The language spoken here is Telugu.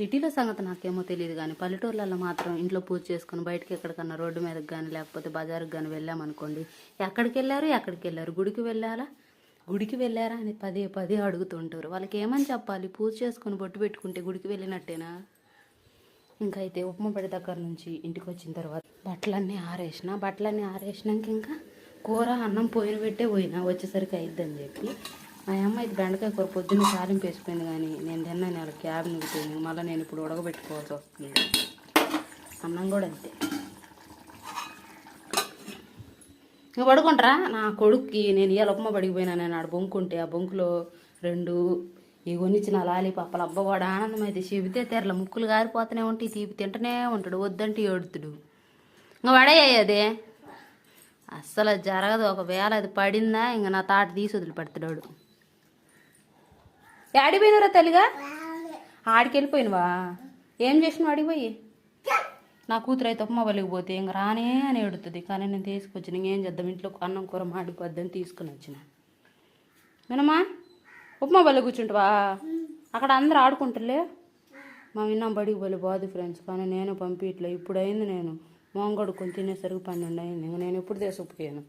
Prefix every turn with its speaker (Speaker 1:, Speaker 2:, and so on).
Speaker 1: సిటీలో సంగతి నాకేమో తెలియదు కానీ పల్లెటూర్లలో మాత్రం ఇంట్లో పూజ చేసుకుని బయటకి ఎక్కడికన్నా రోడ్డు మీదకి కానీ లేకపోతే బజారుకి కానీ వెళ్ళామనుకోండి, ఎక్కడికి వెళ్ళారు గుడికి వెళ్ళారా అని పదే పదే అడుగుతుంటారు. వాళ్ళకి ఏమని చెప్పాలి? పూజ చేసుకుని బొట్టు పెట్టుకుంటే గుడికి వెళ్ళినట్టేనా? ఇంకా అయితే ఉప్మా పడి దగ్గర నుంచి ఇంటికి వచ్చిన తర్వాత బట్టలన్నీ ఆరేసినాక ఇంకా కూర అన్నం పోయిన పెట్టే పోయినా వచ్చేసరికి అయిద్దని చెప్పి మా అమ్మ ఇది బెండకాయ కూర పొద్దున్న తాలింపు వేసిపోయింది, కానీ నేను తిన్నాను వాళ్ళ క్యాబ్ మిగిపోయింది. మళ్ళీ నేను ఇప్పుడు ఉడకబెట్టుకోవాల్సి వస్తుంది. అన్నం కూడా అంతే. ఇంకా పడుకుంటారా నా కొడుక్కి? నేను ఇవాళ ఉప్మా పడిపోయినా, నేను ఆడ బొంకుంటే ఆ బొంకులో 2 ఈ కొనిచ్చిన లాలీపాపలు అబ్బ వాడు ఆనందం అయితే చెబితే తెరల ముక్కులు గారిపోతూనే ఉంటాయి. తీపి తింటూనే ఉంటాడు, వద్దంటే ఏడుతుడు. ఇంకా పడేయాయి అదే అస్సలు జరగదు. ఒకవేళ అది పడిందా ఇంకా నా తాట తీసి వదిలిపెడతాడు. ఆడిపోయినరా తల్లిగా? ఆడికి వెళ్ళిపోయినవా? ఏం చేసిన అడిగిపోయి? నా కూతురు అయితే ఉప్మా వలిగిపోతే ఇంక రానే అని ఏడుతుంది, కానీ నేను తీసుకొచ్చిన ఇంకేం చేద్దాం, ఇంట్లో అన్నం కూర మాడిపోద్దని తీసుకుని వచ్చిన. వినమ్మా, ఉప్మా బలి కూర్చుంటావా? అక్కడ అందరూ ఆడుకుంటారులే. మా విన్నాం బడికి బలి పోదు ఫ్రెండ్స్, కానీ నేను పంపించట్లే. ఇప్పుడు అయింది, నేను మొంగడుకొని తినేసరికి 12 అయింది. ఇంక నేను ఎప్పుడు తీసుకుపోయాను.